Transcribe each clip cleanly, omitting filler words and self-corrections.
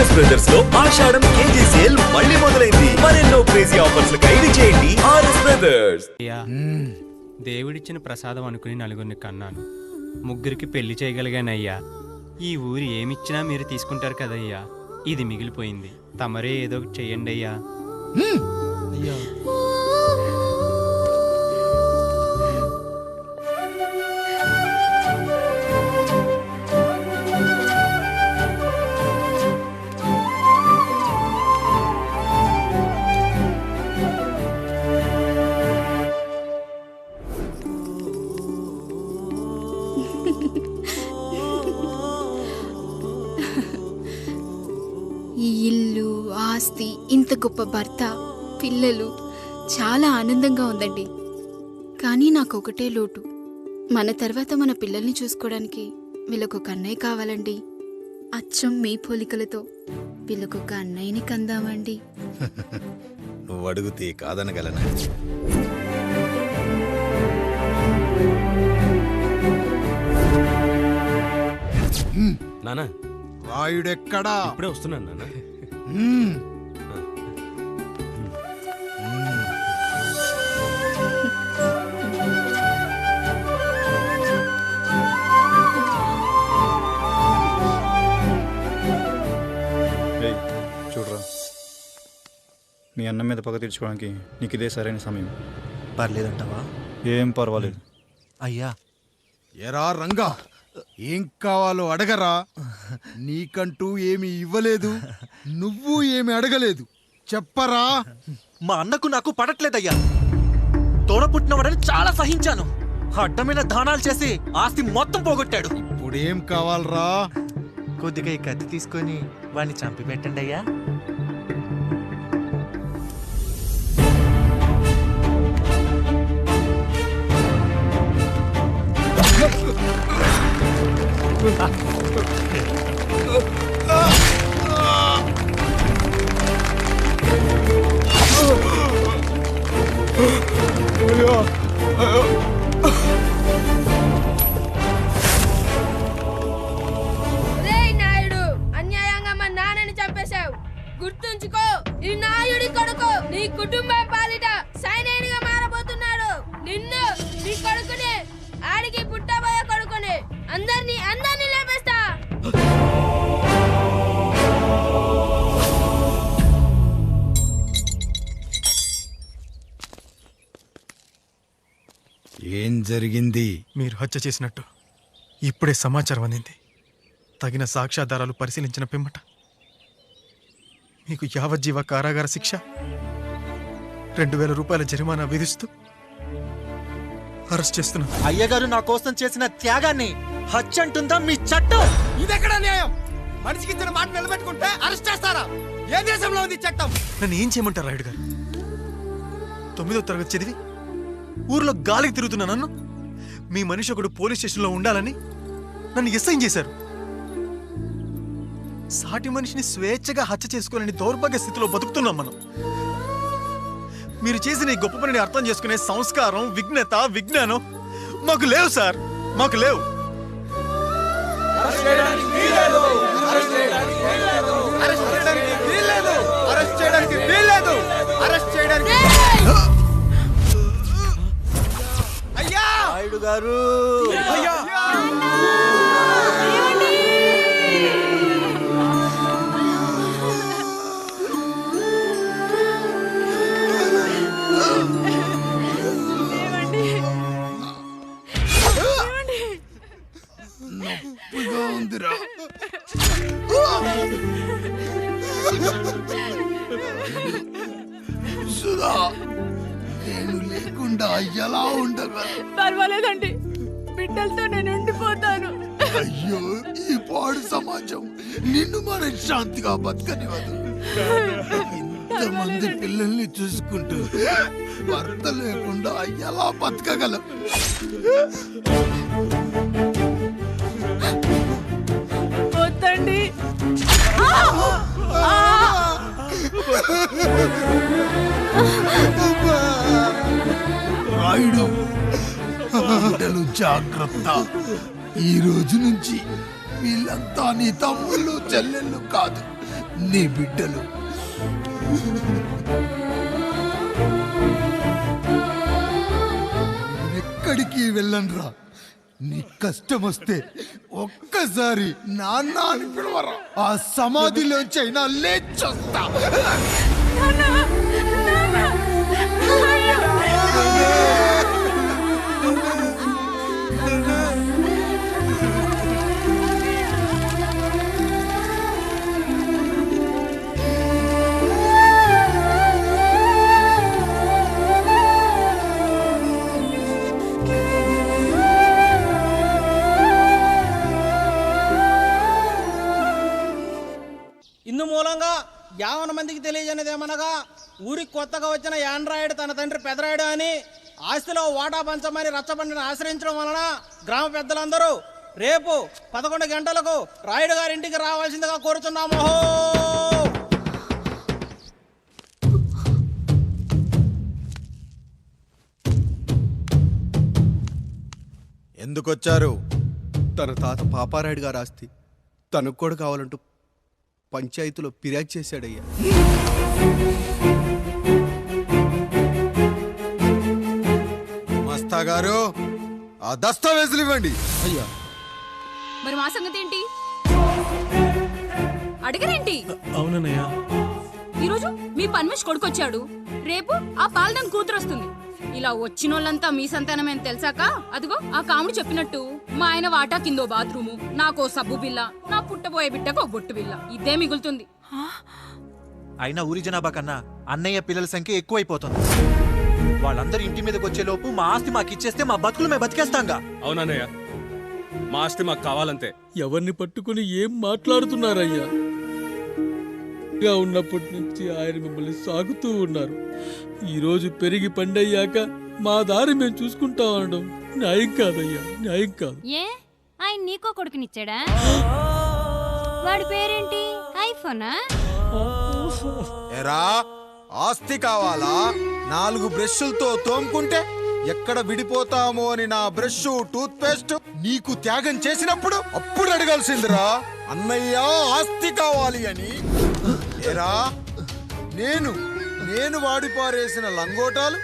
RS brothers లో ఆషాఢం KG sale మళ్ళీ మొదలైంది. మరెన్నో క్రేజీ ఆఫర్స్ ఖైదు చేయండి ఆర్ఎస్ బ్రదర్స్. దేవుడిచ్చిన ప్రసాదం అనుకుని నలుగురిని కన్నాను, ముగ్గురికి పెళ్లి చేయగలిగానయ్యా. ఈ ఊరు ఏమిచ్చినా మీరు తీసుకుంటారు కదయ్యా, ఇది మిగిలిపోయింది. తమరే ఏదో ఒకటి చెయ్యండి అయ్యా. ఈ ఇల్లు, ఆస్తి, ఇంత గొప్ప భర్త, పిల్లలు, చాలా ఆనందంగా ఉందండి. కానీ నాకు ఒకటే లోటు, మన తర్వాత మన పిల్లల్ని చూసుకోవడానికి వీళ్ళకొక అన్నయ్య కావాలండి. అచ్చం మీ పోలికలతో వీళ్ళకొక అన్నయ్యని కందామండి. నువ్వు అడుగుతే కాదనగలనా? నానా రాయుడెక్కడా? ఇప్పుడే వస్తున్నాను నాన్న. చూడరా, మీ అన్నం మీద పగ తీర్చుకోవడానికి నీకు ఇదే సరైన సమయం. పర్లేదంటావా? ఏం పర్వాలేదు. అయ్యా, ఎరా రంగా, ఏం కావాలో అడగరా. నీకంటూ ఏమి ఇవ్వలేదు, నువ్వు ఏమి అడగలేదు, చెప్పరా. మా అన్నకు నాకు పడట్లేదయ్యా. తోడ పుట్టినవాడని చాలా సహించాను. అడ్డమైన దానాలు చేసి ఆస్తి మొత్తం పోగొట్టాడు. ఇప్పుడేం కావాలరా? కొద్దిగా ఈ కత్తి తీసుకొని వాడిని చంపి పెట్టండి అయ్యా. నాయుడు, అన్యాయంగా మా నాన్నని చంపేశావు. గుర్తుంచుకో, ఈ నాయుడి కొడుకు నీ కుటుంబం పాలిట సైనికుడిగా మారబోతున్నాడు. నిన్ను, నీ కొడుకుని, ఆడికి పుట్టబోయే కొడుకుని, అందరినీ లేపేస్తా. ఏం జరిగింది? మీరు హత్య చేసినట్టు ఇప్పుడే సమాచారం అందింది. తగిన సాక్ష్యాధారాలు పరిశీలించిన పిమ్మట మీకు యావజ్జీవ కారాగార శిక్ష, 2000 రూపాయల జరిమానా విధిస్తూ అరెస్ట్ చేస్తున్నాను. అయ్యగారు నా కోసం చేసిన త్యాగాన్ని హత్య అంటుందా మీ చట్టం? ఇదెక్కడ న్యాయం? మనిషికి ఇచ్చిన మాట నిలబెట్టుకుంటే అరెస్ట్ చేస్తారా? ఏ దేశంలో ఉంది చట్టం? నన్ను ఏం చేయమంటారు రాయుడు గారు? 9వ తరగతి చదివి ఊర్లో గాలికి తిరుగుతున్నా నన్ను మీ మనిషి ఒకడు పోలీస్ స్టేషన్లో ఉండాలని నన్ను ఎస్ఐన్ చేశారు. సాటి మనిషిని స్వేచ్ఛగా హత్య చేసుకోలేని దౌర్భాగ్య స్థితిలో బతుకుతున్నాం మనం. మీరు చేసిన ఈ గొప్ప పనిని అర్థం చేసుకునే సంస్కారం, విజ్ఞత, విజ్ఞానం మాకు లేవు సార్, మాకు లేవు. నాయుడు గారు, నొప్పిగా ఉందిరా. సుధా, నేను లేకుండా ఎలా ఉండగా? పర్వాలేదండి, బిడ్డలతో నేను ఉండిపోతాను. అయ్యో, ఈ పాడు సమాజం నిన్ను మనశ్శాంతిగా బతకనివ్వదు. ఇంతమంది పిల్లల్ని చూసుకుంటూ భర్త లేకుండా ఎలా బతకగలం? వద్దండి. రాయుడు, బిడ్డలు జాగ్రత్త. ఈ రోజు నుంచి వీళ్ళంతా నీ తమ్ముళ్ళు చెల్లెళ్ళు కాదు, నీ బిడ్డలు. ఎక్కడికి వెళ్ళనురా. నీ కష్టం వస్తే ఒక్కసారి నాన్న అని పిలవరా. ఆ సమాధిలోంచి అయినా లేచొస్తా. ఇందు మూలంగా 50 మందికి తెలియజేయనిదేమనగా ఊరికి కొత్తగా వచ్చిన యాండ్రాయిడ్ తన తండ్రి పెదరాయుడు అని ఆస్తిలో వాటా పంచమని రచ్చబండిని ఆశ్రయించడం వలన గ్రామ పెద్దలందరూ రేపు 11 గంటలకు రాయుడు గారింటికి రావాల్సిందిగా కోరుచున్నాము. ఎందుకొచ్చారు? తన తాత పాపారాయుడు గారు ఆస్తి తనకు కూడా కావాలంటూ పంచాయతీలో ఫిర్యాదు చేశాడయ్యా. మస్తా గారు ఆ దస్తావేజులు ఇవ్వండి. అయ్యా మరి మా సంగతి ఏంటి? అడగరేంటి? అవునన్నయ్య. ఈరోజు మీ పన్మేష్ కొడుకొచ్చాడు, రేపు ఆ పాలదం కూతురు వస్తుంది. ఇలా వచ్చినోళ్ళంతా మీ సంతానమేని తెలిసాక అదిగో ఆ కాముడు చెప్పినట్టు మా ఆయన వాటా కిందో బాత్రూము, నాకో సబ్బు బిల్ల, నా పుట్టబోయే బిడ్డకు ఒక బొట్టు బిల్ల, ఇదే మిగులుతుంది. అయినా ఊరి జనాభా కన్నా అన్నయ్య పిల్లల సంఖ్య ఎక్కువైపోతుంది. వాళ్ళందరూ ఇంటి మీదకి వచ్చేలోపు మా ఆస్తి మాకు ఇచ్చేస్తే మా బతుకులు మేము బతికేస్తాంగా. అవునన్నయ్య, మా ఆస్తి మాకు కావాలంతే. ఎవరిని పట్టుకుని ఏం మాట్లాడుతున్నారయ్యా? ఉన్నప్పటి నుంచి ఆయన మిమ్మల్ని సాగుతూ ఉన్నారు. ఈరోజు పెరిగి పండయ్యాక మా దారి మేము చూసుకుంటా అనడం న్యాయం కాదయ్యా, న్యాయం కాదు. ఏ ఆయన నీకో కొడుకునిచ్చాడా? వాడి పేరేంటి? ఐఫోనా? ఎరా ఆస్తి కావాలా? 4 బ్రష్లతో తోముకుంటే ఎక్కడ విడిపోతామో అని నా బ్రష్ టూత్ పేస్ట్ నీకు త్యాగం చేసినప్పుడు అప్పుడు అడగాల్సిందిరా అన్నయ్య ఆస్తి కావాలి అని. ఎరా నేను వాడిపారేసిన లంగోటాలు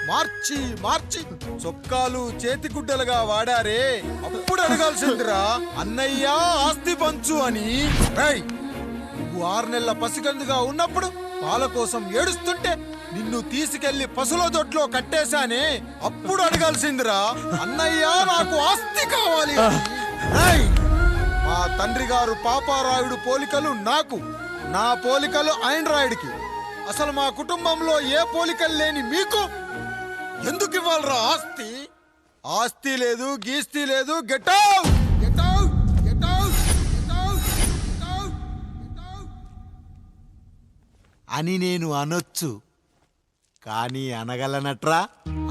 మార్చి మార్చి చొక్కాలు చేతిగుడ్డలుగా వాడారే, అప్పుడు అడగాల్సిందిరా అన్నయ్య ఆస్తి పంచు అని. నువ్వు 6 నెలల పసికందుగా ఉన్నప్పుడు పాల కోసం ఏడుస్తుంటే నిన్ను తీసుకెళ్లి పసుల దొడ్లో కట్టేశానే, అప్పుడు అడగాల్సిందిరా అన్నయ్య నాకు ఆస్తి కావాలి అని. మా తండ్రి గారు పాపారాయుడు పోలికలు నాకు, నా పోలికలు ఆండ్రాయిడ్కి. అసలు మా కుటుంబంలో ఏ పోలికలు లేని మీకు ఎందుకు ఇవ్వాలరా ఆస్తి? ఆస్తి లేదు, గీస్తి లేదు. Get out, get out, get out, get out, get out, get out అని నేను అనొచ్చు, కానీ అనగలనట్రా?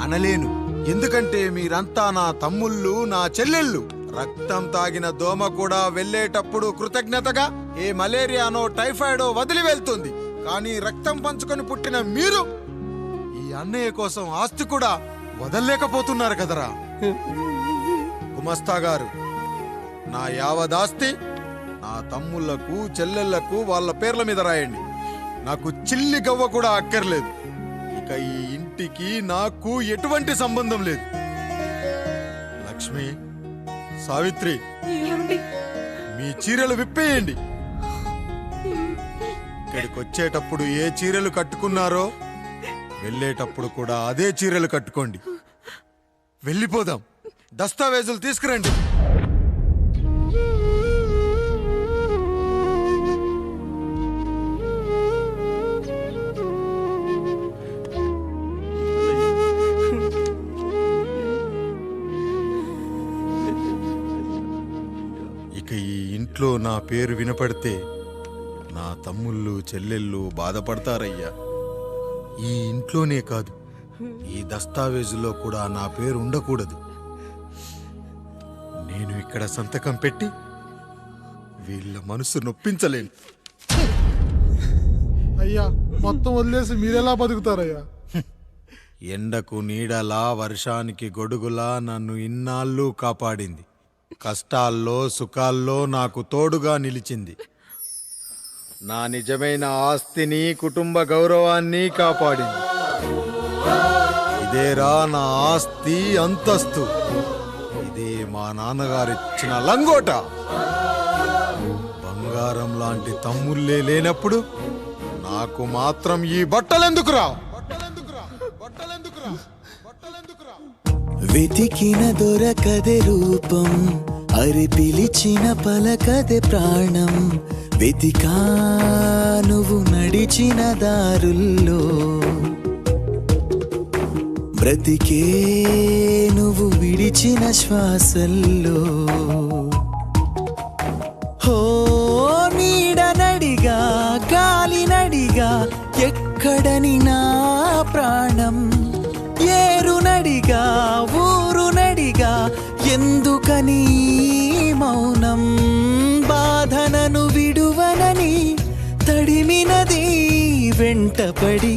అనలేను. ఎందుకంటే మీరంతా నా తమ్ముళ్ళు, నా చెల్లెళ్ళు. రక్తం తాగిన దోమ కూడా వెళ్ళేటప్పుడు కృతజ్ఞతగా ఏ మలేరియానో టైఫాయిడో వదిలి వెళ్తుంది. కానీ రక్తం పంచుకొని పుట్టిన మీరు ఈ అన్నయ్య కోసం ఆస్తి కూడా వదల్లేకపోతున్నారు కదరా. గుమస్తా గారు, నా యావదాస్తి నా తమ్ముళ్లకు చెల్లెళ్లకు వాళ్ళ పేర్ల మీద రాయండి. నాకు చిల్లి గవ్వ కూడా అక్కర్లేదు. ఇక ఈ ఇంటికి నాకు ఎటువంటి సంబంధం లేదు. లక్ష్మి, సావిత్రి, మీ చీరలు విప్పేయండి. ఇక్కడికి వచ్చేటప్పుడు ఏ చీరలు కట్టుకున్నారో వెళ్ళేటప్పుడు కూడా అదే చీరలు కట్టుకోండి. వెళ్ళిపోదాం. దస్తావేజులు తీసుకురండి. ఇక ఈ ఇంట్లో నా పేరు వినపడితే నా తమ్ముళ్ళు చెల్లెళ్ళు బాధపడతారయ్యా. ఈ ఇంట్లోనే కాదు, ఈ దస్తావేజులో కూడా నా పేరు ఉండకూడదు. నేను ఇక్కడ సంతకం పెట్టి వీళ్ళ మనసు నొప్పించలేను. అయ్యా మొత్తం వదిలేసి మీరెలా బతుకుతారయ్యా? ఎండకు నీడలా, వర్షానికి గొడుగులా నన్ను ఇన్నాళ్ళు కాపాడింది. కష్టాల్లో సుఖాల్లో నాకు తోడుగా నిలిచింది. నా నిజమైన ఆస్తిని కుటుంబ గౌరవాన్ని కాపాడింది. ఇదేరా నా ఆస్తి అంతస్తు. ఇది మా నాన్నగారిచ్చిన లంగోట. బంగారం లాంటి తమ్ముళ్ళే లేనప్పుడు నాకు మాత్రం ఈ బట్టలెందుకురా? వెతికిన దొరకదే రూపం, అరి పిలిచిన పలకదే ప్రాణం. వెతికా నువ్వు నడిచిన దారుల్లో, బ్రతికే నువ్వు విడిచిన శ్వాసల్లో. హో నీడ నడిగా గాలి నడిగా ఎక్కడని నా ప్రాణం. ఏరు నడిగా ఊరు నడిగా ఎందుకని మౌనం. బాధనను విడువనని తడిమినది వెంటపడి.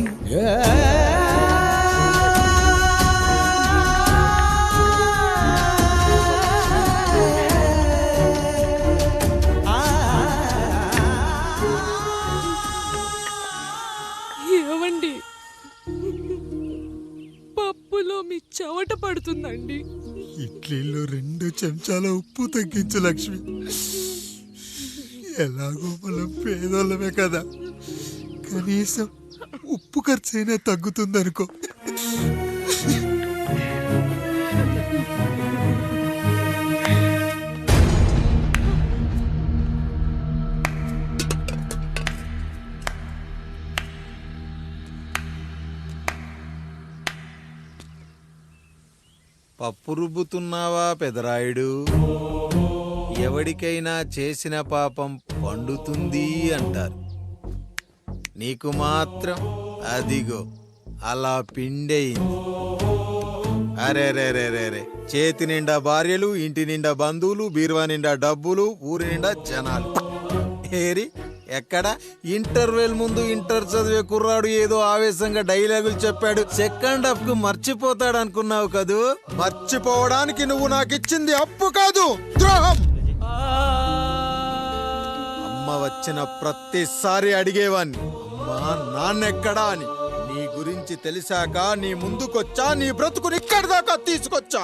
ఏవండి, పప్పులో మీ చెవట పడుతుందండి. ఇడ్లీలో 2 చెంచాల ఉప్పు తగ్గించు లక్ష్మి. ఎలాగో మనం పేదోళ్ళమే కదా, కనీసం ఉప్పు ఖర్చైనా తగ్గుతుందనుకో. పప్పు రుబ్బుతున్నావా పెదరాయుడు? ఎవడికైనా చేసిన పాపం పండుతుంది అంటారు. నీకు మాత్రం అదిగో అలా పిండయింది. అరే రే రే రే రే, చేతి నిండా భార్యలు, ఇంటి నిండా బంధువులు, బీరువా నిండా డబ్బులు, ఊరి నిండా జనాలు. ఏరి ఎక్కడ? ఇంటర్వెల్ ముందు ఇంటర్ చదివే కుర్రాడు ఏదో ఆవేశంగా డైలాగులు చెప్పాడు, సెకండ్ హాఫ్ కు మర్చిపోతాడు అనుకున్నావు కదూ? మర్చిపోవడానికి నువ్వు నాకు ఇచ్చింది అప్పు కాదు, ద్రోహం. అమ్మ వచ్చిన ప్రతిసారి అడిగేవాణ్ణి, అమ్మా నాన్నెక్కడా అని. నీ గురించి తెలిసాక నీ ముందుకొచ్చా, నీ బ్రతుకుని ఇక్కడి దాకా తీసుకొచ్చా.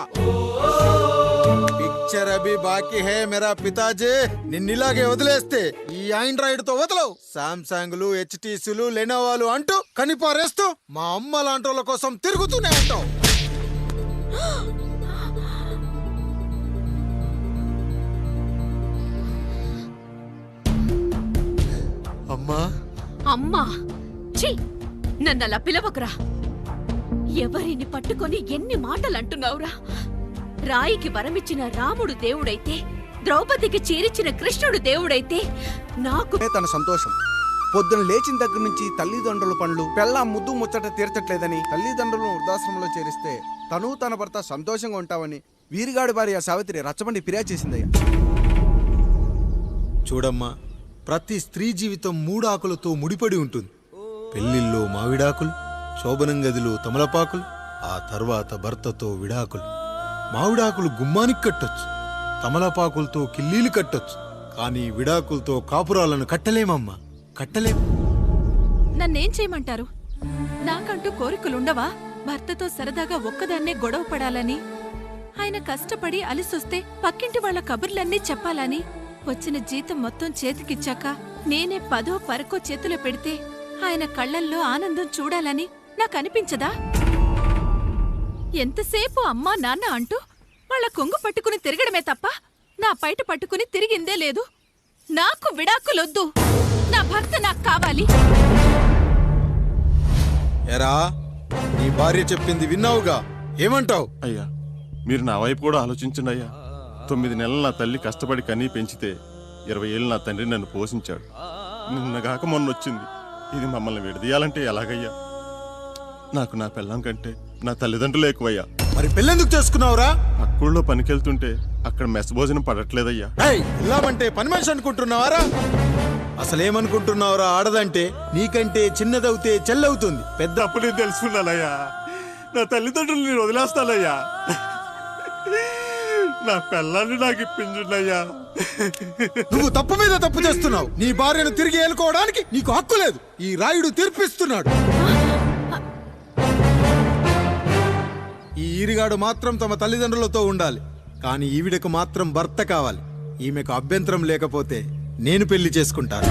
పిక్చర్ అభి బాకీ హే మేరా పితాజీ. నిన్నిలాగే వదిలేస్తే ఈ ఆండ్రాయిడ్ తో వదలవు. సామ్సంగ్లు, హెచ్టీసీలు, లెనోవాలు అంటూ కనిపారేస్తూ మా అమ్మ లాంటోళ్ళ కోసం తిరుగుతూనే ఉంటావు. అమ్మా అమ్మా, ఛీ, నన్నలా పిలవకురా. ఎవరిని పట్టుకొని ఎన్ని మాటలు అంటున్నావురా? రాయికి వరమిచ్చిన రాముడు దేవుడైతే, ద్రౌపదికి చీరిచ్చిన కృష్ణుడు దేవుడైతే, నాకు తన సంతోషం. పొద్దున లేచిన దగ్గర నుంచి తల్లిదండ్రుల పనులు, పెళ్ళాం ముద్దు ముచ్చట తీర్చట్లేదని తల్లిదండ్రులను వృద్ధాశ్రమంలో చేరిస్తే తను తన భర్త సంతోషంగా ఉంటామని వీరిగాడి భార్య సావిత్రి రచ్చబండి ఫిర్యాదు చేసిందయ్యా. చూడమ్మా, ప్రతి స్త్రీ జీవితం 3 ఆకులతో ముడిపడి ఉంటుంది. పెళ్లిల్లో మావిడాకులు, శోభనం గదిలో తమలపాకులు, ఆ తర్వాత భర్తతో విడాకులు. మావిడాకులు గుమ్మానికి కట్టొచ్చు, తమలపాకులతో కిల్లీలు కట్టొచ్చు, కానీ విడాకులతో కాపురాలను కట్టలేమమ్మా, కట్టలేం. నన్నేం చేయమంటారు? నాకంటూ కోరికలుండవా? భర్తతో సరదాగా ఒక్కదాన్నే గొడవ పడాలని, ఆయన కష్టపడి అలిసొస్తే పక్కింటి వాళ్ళ కబుర్లన్నీ చెప్పాలని, వచ్చిన జీతం మొత్తం చేతికిచ్చాక నేనే 10వ పరకో చేతిలో పెడితే ఆయన కళ్ళల్లో ఆనందం చూడాలని నాకనిపించదా? ఎంతసేపు అమ్మా నాన్న అంటూ వాళ్ళ కొంగు పట్టుకుని తిరగడమే తప్ప నా పైట పట్టుకుని తిరిగిందే లేదు. నాకు విడాకులొద్దు, నా భర్త నాకు కావాలి. ఎరా, నీ భార్య చెప్పింది విన్నావుగా, ఏమంటావు? అయ్యా, మీరు నా వైపు కూడా ఆలోచించండి అయ్యా. 9 నెలలు నా తల్లి కష్టపడి కనీ పెంచితే 20 ఏళ్ళు నా తండ్రి నన్ను పోషించాడు. నిన్నగాక మొన్నొచ్చింది. ఇది మమ్మల్ని విడదీయాలంటే ఎలాగయ్యా? నాకు నా పిల్లం కంటే నా తల్లిదండ్రులు ఎక్కువయ్యా. మరి పెళ్ళెందుకు చేసుకున్నావురా? పక్కూళ్ళో పనికెళ్తుంటే అక్కడ మెస్ భోజనం పడట్లేదయ్యా. ఇల్లామంటే పని మనిషి అనుకుంటున్నావారా? అసలేమనుకుంటున్నావురా? ఆడదంటే నీకంటే చిన్నదవుతే చెల్లవుతుంది. పెద్ద అప్పుడే తెలుసుకున్నానయ్యా. నా తల్లిదండ్రులు నేను వదిలేస్తానయ్యా. నా పిల్లల్ని నాకు ఇప్పించండి అయ్యా. నువ్వు తప్పు మీద తప్పు చేస్తున్నావు. నీ భార్యను తిరిగి ఏలుకోవడానికి నీకు హక్కు లేదు. ఈ రాయుడు తీర్పిస్తున్నాడు. ఈ ఈరిగాడు మాత్రం తమ తల్లిదండ్రులతో ఉండాలి, కానీ ఈవిడకు మాత్రం భర్త కావాలి. ఈమెకు అభ్యంతరం లేకపోతే నేను పెళ్లి చేసుకుంటాను.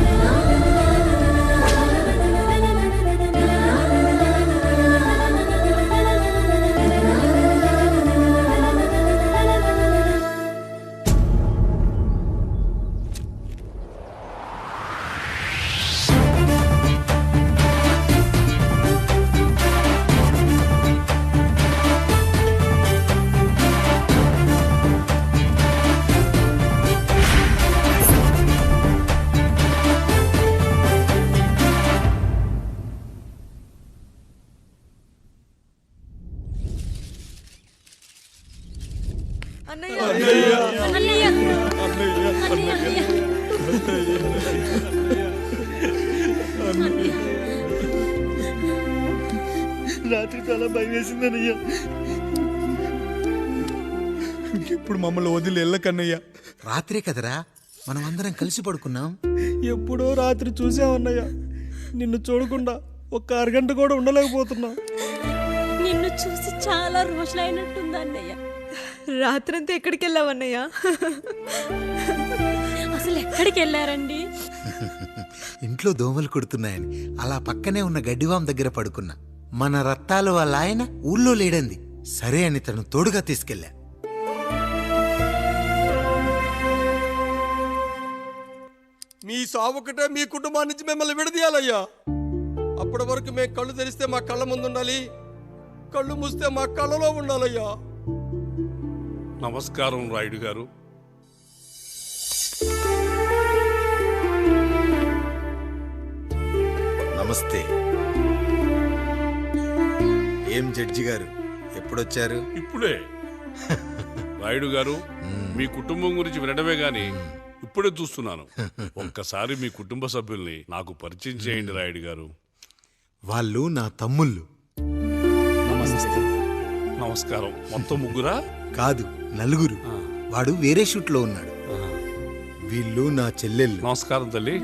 రాత్రి చాలా భయం వేసిందనయ్యా. ఇంకెప్పుడు మమ్మల్ని వదిలి వెళ్ళకన్నయ్యా. రాత్రే కదరా మనం అందరం కలిసి పడుకున్నాం. ఎప్పుడో రాత్రి చూసామన్నయ్య. నిన్ను చూడకుండా ఒక్క అరగంట కూడా ఉండలేకపోతున్నా. నిన్ను చూసి చాలా రోజులైనట్టుంది అన్నయ్య. రాత్రంతా ఎక్కడికి వెళ్ళావన్నయ్య? అసలు ఎక్కడికి వెళ్ళారండి? ఇంట్లో దోమలు కుడుతున్నాయని అలా పక్కనే ఉన్న గడ్డివాం దగ్గర పడుకున్నా. మన రత్తాలు వాళ్ళ ఆయన ఊళ్ళో లేడంది. సరే అని తను తోడుగా తీసుకెళ్ళా. మీ సావుకటే మీ కుటుంబం నుంచి మిమ్మల్ని విడదీయాలయ్యా. అప్పటి వరకు మేము కళ్ళు తెరిస్తే మా కళ్ళ ముందు ఉండాలి, కళ్ళు మూస్తే మా కళ్ళలో ఉండాలయ్యా. నమస్కారం రాయుడు గారు. నమస్తే. ఏం జడ్జి గారు ఎప్పుడొచ్చారు? ఇప్పుడే. రాయుడు గారు, మీ కుటుంబం గురించి వినడమే గాని ఇప్పుడే చూస్తున్నాను. ఒక్కసారి మీ కుటుంబ సభ్యుల్ని నాకు పరిచయం చేయండి రాయుడు గారు. వాళ్ళు నా తమ్ముళ్ళు. నమస్కారం. మొత్తం ముగ్గురా? కాదు, నలుగురు. వాడు వేరే షూట్లో ఉన్నాడు. వీళ్ళు నా చెల్లెళ్ళు. నమస్కారం తల్లి.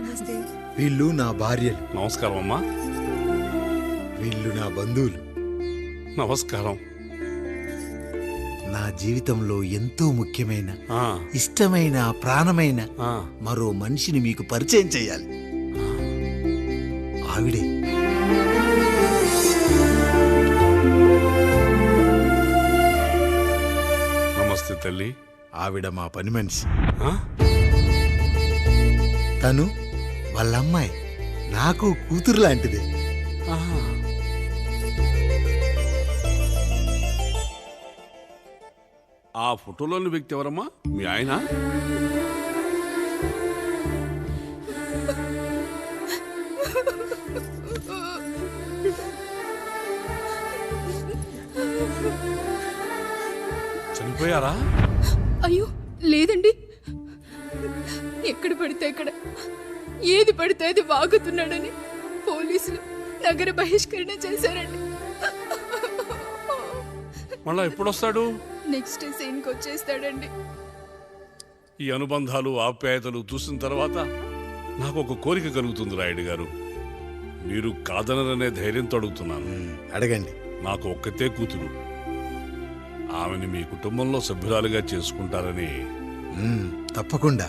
వీళ్ళు నా భార్యలు. నమస్కారం అమ్మా. వీళ్ళు నా బంధువులు. నమస్కారం. నా జీవితంలో ఎంతో ముఖ్యమైన, ఇష్టమైన, ప్రాణమైన మరో మనిషిని మీకు పరిచయం చేయాలి. ఆవిడే. నమస్తే తల్లి. ఆవిడ మా పని మనిషి. తను వాళ్ళ అమ్మాయి. నాకు కూతురు లాంటిదే. ఆ ఫోటోలోని వ్యక్తి ఎవరమ్మా? మీ ఆయన? చనిపోయారా? అయ్యో లేదండి. ఎక్కడ పడితే అక్కడ, ఏది పడితే అది వాగుతున్నాడని పోలీసులు నగర బహిష్కరణ చేశారండి. మళ్ళా ఎప్పుడు వస్తాడు? నెక్స్ట్ సీన్కి వచ్చేస్తాడండి. ఈ అనుబంధాలు, ఆప్యాయతలు చూసిన తర్వాత నాకు ఒక కోరిక కలుగుతుంది రాయుడు గారు. మీరు కాదనరనే ధైర్యంతో అడుగుతున్నాను. అడగండి. నాకు ఒక్కతే కూతురు. ఆమెని మీ కుటుంబంలో సభ్యురాలుగా చేసుకుంటారని. తప్పకుండా.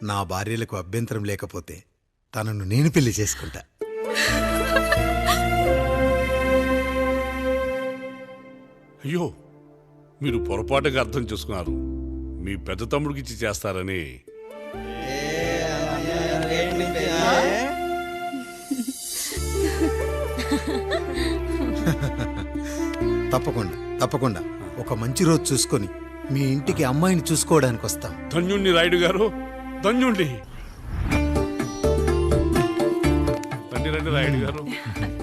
నా భార్యలకు అభ్యంతరం లేకపోతే తనను నేను పెళ్లి చేసుకుంటా. అయ్యో, మీరు పొరపాటుగా అర్థం చేసుకున్నారు. మీ పెద్ద తమ్ముడికి ఇచ్చి చేస్తారని. తప్పకుండా తప్పకుండా ఒక మంచి రోజు చూసుకొని మీ ఇంటికి అమ్మాయిని చూసుకోవడానికి వస్తాం. ధన్యుణ్ణి రాయుడు గారు, ధన్యుణ్ణి. రండి రండి రాయుడు గారు.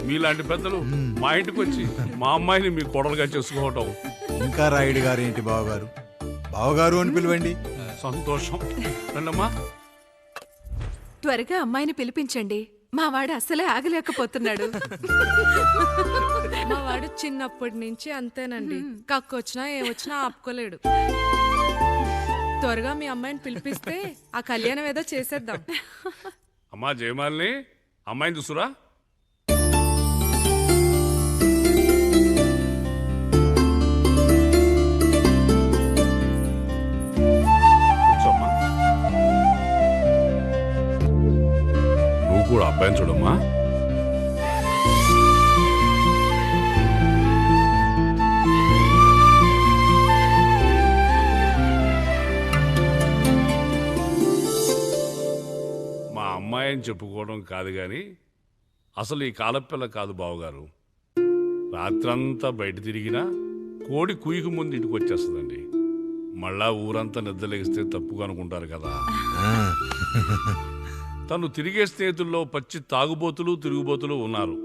మీలాంటి పెద్దలు మా ఇంటికి వచ్చి మా అమ్మాయిని మీ కోడలుగా చేసుకోవటం. ఇంకా రాయుడు గారు ఏంటి బావగారు? బావగారు అని పిలవండి. సంతోషం. రండమ్మా. త్వరగా అమ్మాయిని పిలిపించండి. మా వాడు అసలే ఆగలేకపోతున్నాడు. మా వాడు చిన్నప్పటి నుంచి అంతేనండి. కక్కొచ్చినా ఏమొచ్చినా ఆపుకోలేడు. త్వరగా మీ అమ్మాయిని పిలిపిస్తే ఆ కళ్యాణం ఏదో చేసేద్దాం. అమ్మా జయమాలిని, అమ్మాయిని చూసురా. కూర్చోమ్మా. నువ్వు కూడా అబ్బాయిని చూడమ్మా. అమ్మాయి అని చెప్పుకోవడం కాదు కానీ అసలు ఈ కాలపిల్ల కాదు బావగారు. రాత్రంతా బయట తిరిగినా కోడి కుయ్యకు ముందు ఇంటికి వచ్చేస్తుందండి. మళ్ళా ఊరంతా నిద్రలేగిస్తే తప్పుగా అనుకుంటారు కదా. తను తిరిగే స్నేహితుల్లో పచ్చి తాగుబోతులు తిరుగుబోతులు ఉన్నారు.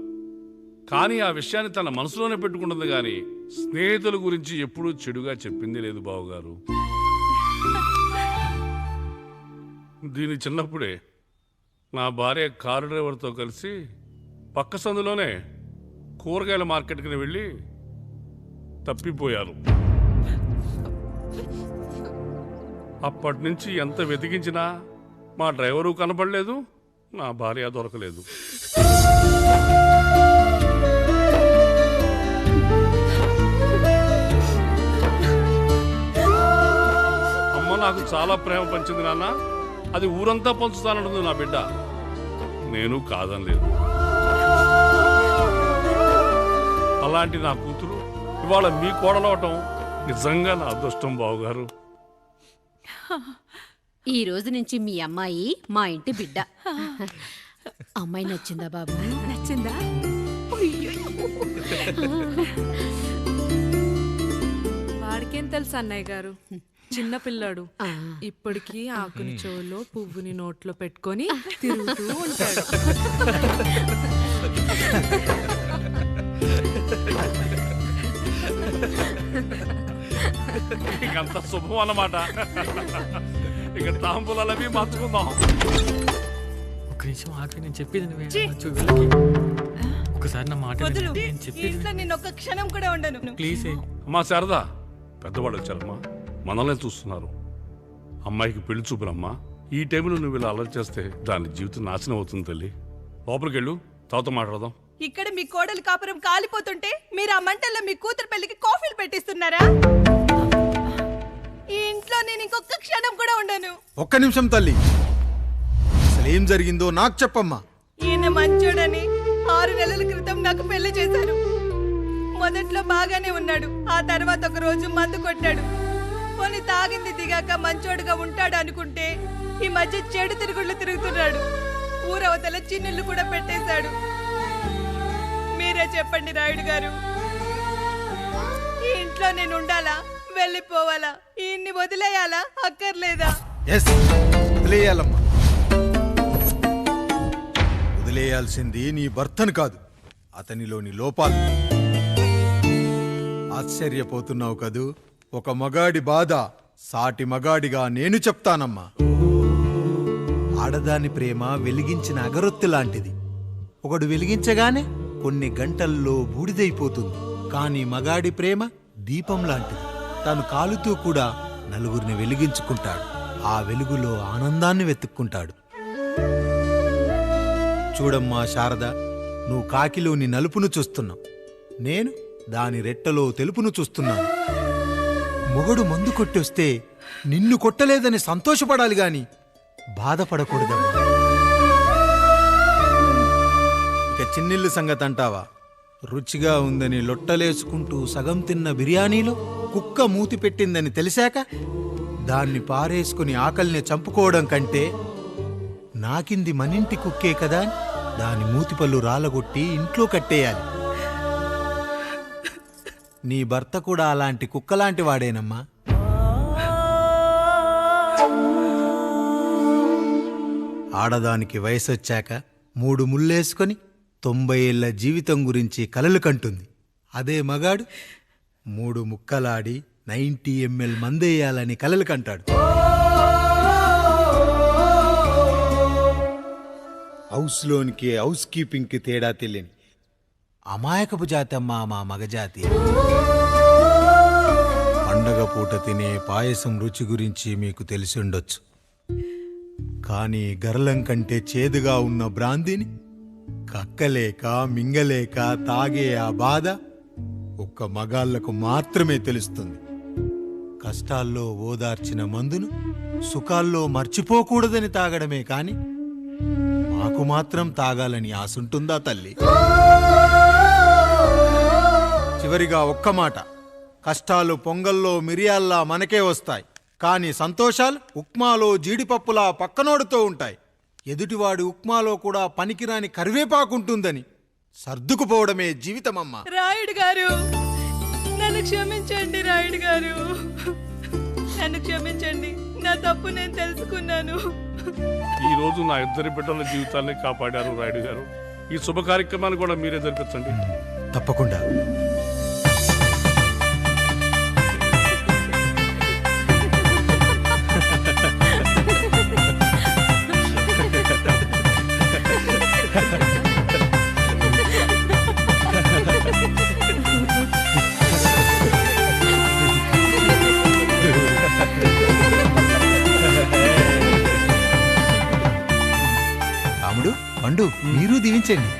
కానీ ఆ విషయాన్ని తన మనసులోనే పెట్టుకుంటుంది కానీ స్నేహితుల గురించి ఎప్పుడూ చెడుగా చెప్పింది లేదు బావగారు. దీని చిన్నప్పుడే నా భార్య కారు డ్రైవర్తో కలిసి పక్క సందులోనే కూరగాయల మార్కెట్కి వెళ్ళి తప్పిపోయారు. అప్పటి నుంచి ఎంత వెతికించినా మా డ్రైవరు కనపడలేదు, నా భార్య దొరకలేదు. అమ్మ నాకు చాలా ప్రేమ పంచింది నాన్న, అది ఊరంతా పంచుతానంటుంది నా బిడ్డ. నేను కాదనలేదు. అలాంటి నా కూతురు ఇవాళ మీ కోడలవటం నిజంగా నా అదృష్టం బావగారు. ఈ రోజు నుంచి మీ అమ్మాయి మా ఇంటి బిడ్డ. అమ్మాయి నచ్చిందా బాబు? నచ్చిందా? వాడికేం తెలుసు అన్నయ్య గారు, చిన్న పిల్లాడు. ఇప్పటికీ ఆకుని చెవులో పువ్వుని నోట్లో పెట్టుకొని తిరుగుతూ ఉంటాడు. ఇకంత శుభం అన్నమాట. ఇక తాంబూలవి మార్చుకుందాం. ఒక నిమిషం ఆఖరి నేను చెప్పేది ఒకసారి నా మాట నేను ఒక్క క్షణం కూడా ఉండను. ప్లీజ్ అమ్మా శారదా, పెద్దవాళ్ళు వచ్చారమ్మా, మనల్ని చూస్తున్నారు. అమ్మాయికి పెళ్లి చూపునమ్మా. ఈ టైంలో నువ్వు ఇలా అలర్ట్ చేస్తే దాని జీవితం నాశనం అవుతుంది తల్లి. లోపలికి వెళ్ళు, తాత మాట్లాడదాం. ఇక్కడ మీ కోడలి కాపురం కాలిపోతుంటే మీరు ఆ మంటల్లో మీ కూతురు పెళ్లికి కాఫీలు పెట్టిస్తున్నారా? ఈ ఇంట్లో నేను ఇంకొక క్షణం కూడా ఉండను. ఒక్క నిమిషం తల్లి, అసలేం జరిగిందో నాకు చెప్పమ్మా. ఈయన మంచోడని 6 నెలల క్రితం నాకు పెళ్లి చేశారు. మొదట్లో బాగానే ఉన్నాడు, ఆ తర్వాత ఒక రోజు మందు కొట్టాడు. పోనీ తాగింది దిగాక మంచోడుగా ఉంటాడు అనుకుంటే ఈ మధ్య చెడు తిరుగుళ్ళు తిరుగుతున్నాడు. ఊరవతల చిన్నుళ్ళు కూడా పెట్టేశాడు. మీరే చెప్పండి రాయుడు గారు, ఈ ఇంట్లో నేను ఉండాలా, వెళ్ళిపోవాలా, ఈయన్ని వదిలేయాలా, అక్కర్లేదా? వదిలేయాలమ్మా. వదిలేయాల్సింది నీ భర్తను కాదు, అతనిలోని లోపాలు. ఆశ్చర్యపోతున్నావు కదూ? ఒక మగాడి బాధ సాటి మగాడిగా నేను చెప్తానమ్మా. ఆడదాని ప్రేమ వెలిగించిన అగరొత్తి లాంటిది. ఒకడు వెలిగించగానే కొన్ని గంటల్లో బూడిదైపోతుంది. కానీ మగాడి ప్రేమ దీపం లాంటిది. తను కాలుతూ కూడా నలుగురిని వెలిగించుకుంటాడు. ఆ వెలుగులో ఆనందాన్ని వెతుక్కుంటాడు. చూడమ్మా శారద, నువ్వు కాకిలోని నలుపును చూస్తున్నావు, నేను దాని రెట్టలో తెలుపును చూస్తున్నాను. మొగడు మందు కొట్టొస్తే నిన్ను కొట్టలేదని సంతోషపడాలి గాని బాధపడకూడదమ్మా. ఇక చిన్నిల్లు సంగతి అంటావా? రుచిగా ఉందని లొట్టలేసుకుంటూ సగం తిన్న బిర్యానీలో కుక్క మూతి పెట్టిందని తెలిసాక దాన్ని పారేసుకుని ఆకలిని చంపుకోవడం కంటే నాకింది మనింటి కుక్కే కదా దాని మూతిపళ్ళు రాలగొట్టి ఇంట్లో కట్టేయాలి. నీ భర్త కూడా అలాంటి కుక్కలాంటి వాడేనమ్మా. ఆడదానికి వయసొచ్చాక 3 ముళ్ళేసుకొని 90 ఏళ్ల జీవితం గురించి కలలు కంటుంది. అదే మగాడు 3 ముక్కలాడి 90 ml మందేయాలని కలలు కంటాడు. హౌస్లోనికి హౌస్ కీపింగ్కి తేడా తెలియని అమాయకపు జాతి అమ్మా మా మగజాతి. పండగ పూట తినే పాయసం రుచి గురించి మీకు తెలిసి ఉండొచ్చు. కానీ గరళం కంటే చేదుగా ఉన్న బ్రాందీని కక్కలేక మింగలేక తాగే ఆ బాధ ఒక్క మగాళ్లకు మాత్రమే తెలుస్తుంది. కష్టాల్లో ఓదార్చిన మందును సుఖాల్లో మర్చిపోకూడదని తాగడమే కాని మాకు మాత్రం తాగాలని ఆశుంటుందా తల్లి? చివరిగా ఒక్క మాట, కష్టాలు పొంగల్లో మిరియాల్లా మనకే వస్తాయి, కానీ సంతోషాలు ఉప్మాలో జీడిపప్పులా పక్కనోడుతూ ఉంటాయి. ఎదుటివాడి ఉప్మాలో కూడా పనికిరాని కరివేపాకుంటుందని సర్దుకుపోవడమే జీవితమమ్మా. రాయుడు గారు, నన్ను క్షమించండి. రాయుడు గారు, నన్ను క్షమించండి. నా తప్పు నేను తెలుసుకున్నాను. ఈ రోజు నా ఇద్దరి బిడ్డల జీవితాన్ని కాపాడారు రాయుడు గారు. ఈ శుభ కార్యక్రమాన్ని కూడా మీరే జరిపించండి. తప్పకుండా. రాముడు, పండు, మీరు దీవించండి.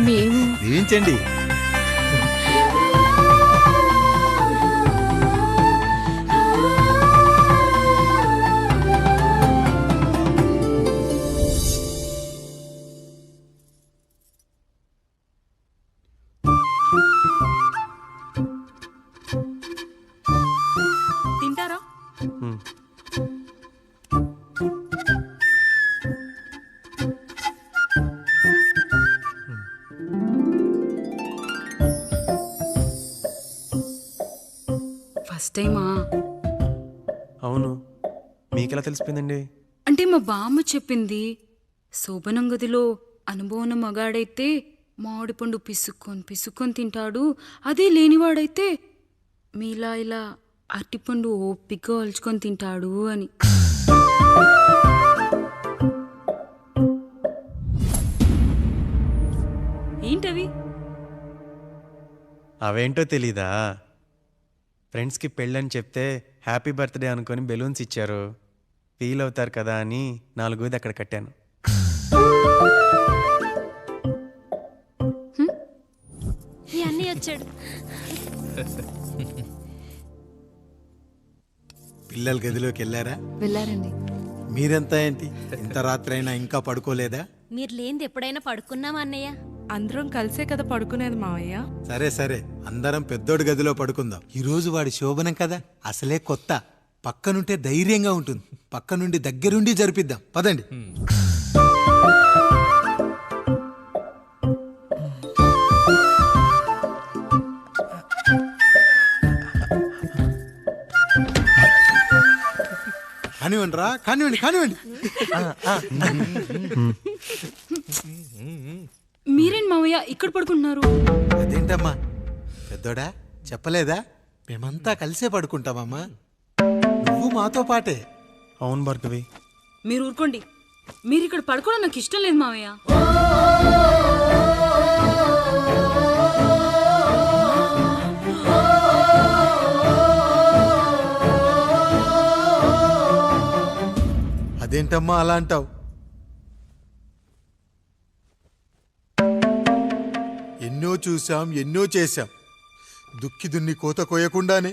మేము దీవించండి. తింటారా? ఫస్ట్ టైమా? అవును, మీకెలా తెలిసిపోయిందండి? అంటే మా బామ్మ చెప్పింది. శోభనం గదిలో అనుభవం మగాడైతే మామిడిపండు పిసుక్కొని తింటాడు, అదే లేనివాడైతే మీలా ఇలా అరటిపండు ఓపిగ్గా ఒలుచుకొని తింటాడు అని. ఏంటవి? అవేంటో తెలీదా? ఫ్రెండ్స్కి పెళ్ళని చెప్తే హ్యాపీ బర్త్డే అనుకొని బెలూన్స్ ఇచ్చారు, ఫీల్ అవుతారు కదా అని 4 అక్కడ కట్టాను. ఈ అన్నయ్య వచ్చాడు. పిల్లల గదిలోకి వెళ్ళారా? వెళ్ళారండి. మీరెంత ఏంటి ఇంత రాత్రి అయినా ఇంకా పడుకోలేదా? మీరు లేనిది ఎప్పుడైనా పడుకున్నామా అన్నయ్య? అందరం కలిసే కదా పడుకునేది మావయ్య. సరే సరే, అందరం పెద్దోడి గదిలో పడుకుందాం. ఈ రోజు వాడి శోభనం కదా, అసలే కొత్త. పక్కనుంటే ధైర్యంగా ఉంటుంది. పక్క నుండి దగ్గరుండి జరిపిద్దాం. పదండి. కానివ్వండి రా, కానివ్వండి కానివ్వండి. మీరేం మావయ్య ఇక్కడ పడుకుంటున్నారు? అదేంటమ్మా పెద్దోడా, చెప్పలేదా? మేమంతా కలిసే పడుకుంటామమ్మా. నువ్వు మాతో పాటే. అవును భార్గవి. మీరు ఊరుకోండి. మీరు ఇక్కడ పడుకోవడం నాకు ఇష్టం లేదు మావయ్య. అదేంటమ్మా అలా అంటావు? ఎన్నో చూశాం, ఎన్నో చేశాం. దుక్కి దున్ని కోత కోయకుండానే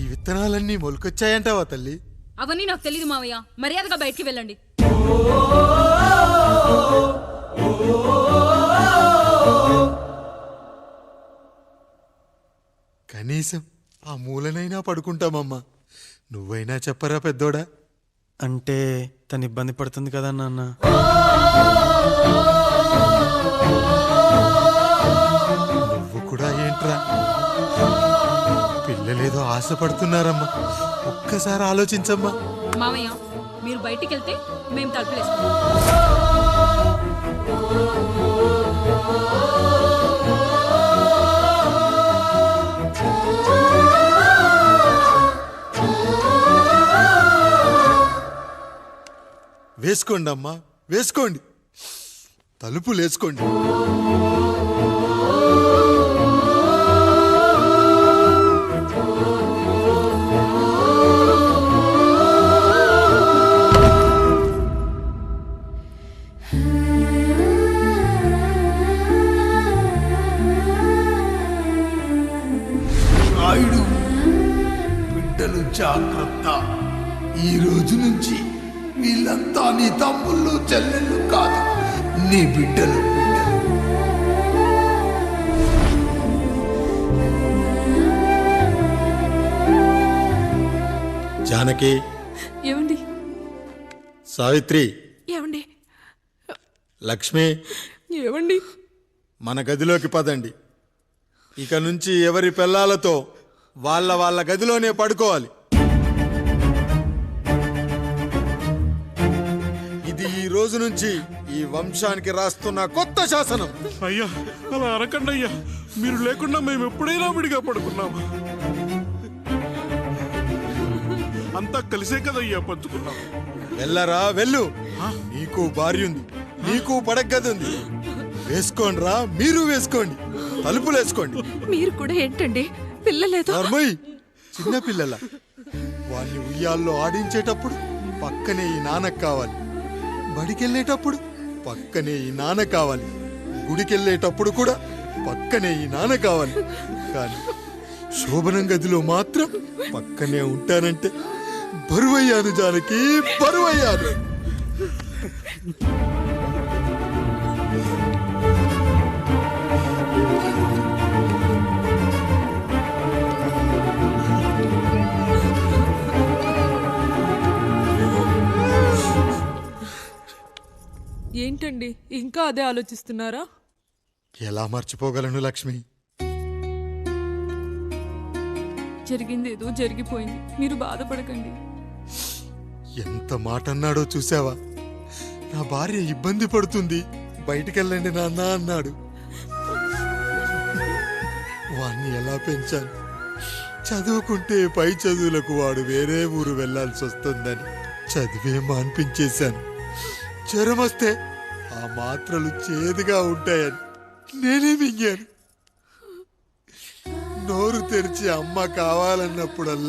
ఈ విత్తనాలన్నీ మొలకొచ్చాయంటావా తల్లి? అవన్నీ నాకు తెలీదు మావయ్య. మర్యాదగా బయటికి వెళ్ళండి. కనీసం ఆ మూలనైనా పడుకుంటామమ్మా. నువ్వైనా చెప్పరా పెద్దోడా? అంటే తను ఇబ్బంది పడుతుంది కదా నాన్న. నువ్వు కూడా ఏంట్రా? పిల్లలేదో ఆశపడుతున్నారమ్మా. ఒక్కసారి ఆలోచించమ్మా. మావయ్య, మీరు బయటికి వెళ్తే మేము తలుపులేస్తాం. వేసుకోండి అమ్మా, వేసుకోండి. తలుపులు వేసుకోండి. జాగ్రత్త. ఈ రోజు నుంచి వీళ్ళంతా నీ తమ్ముళ్ళు చెల్లెళ్ళు కాదు, నీ బిడ్డలు. జానకి, ఏమండి సావిత్రి, ఏమండి లక్ష్మి, ఏమండి మన గదిలోకి పదండి. ఇక నుంచి ఎవరి పిల్లలతో వాళ్ళ గదిలోనే పడుకోవాలి. ఇది ఈ రోజు నుంచి ఈ వంశానికి రాస్తున్న కొత్త శాసనం. అయ్యా అలా అరకండి అయ్యా, మీరు లేకుండా మేము ఎప్పుడైనా విడిగా పడుకున్నాము. అంతా కలిసే కదయ్యా పంచుకున్నాం. వెళ్ళరా వెళ్ళు, నీకు భార్య ఉంది, నీకు పడగది ఉంది. వేసుకోండిరా, మీరు వేసుకోండి, తలుపులు వేసుకోండి. మీరు కూడా ఏంటండి పిల్లలేదు? చిన్న పిల్లల వాళ్ళని ఉయ్యాల్లో ఆడించేటప్పుడు పక్కనే ఈ నాన్న కావాలి, బడికెళ్ళేటప్పుడు పక్కనే ఈ నాన్న కావాలి, గుడికెళ్ళేటప్పుడు కూడా పక్కనే ఈ నాన్న కావాలి. కానీ శోభనం గదిలో మాత్రం పక్కనే ఉంటానంటే బరువయ్యాను జానకి, బరువయ్యాను. ఏంటండి ఇంకా అదే ఆలోచిస్తున్నారా? ఎలా మర్చిపోగలను లక్ష్మి? జరిగింది ఏదో జరిగిపోయింది, మీరు బాధపడకండి. ఎంత మాట అన్నాడో చూసావా? నా భార్య ఇబ్బంది పడుతుంది, బయటికెళ్ళండి నాన్న అన్నాడు. వాణ్ణి ఎలా పెంచాను? చదువుకుంటే పై చదువులకు వాడు వేరే ఊరు వెళ్లాల్సి వస్తుందని చదివే మాన్పించేశాను. జ్వరం వస్తే ఆ మాత్రలు చేదుగా ఉంటాయని నేనే మింగాను. నోరు తెరిచి అమ్మ కావాలన్నప్పుడల్లా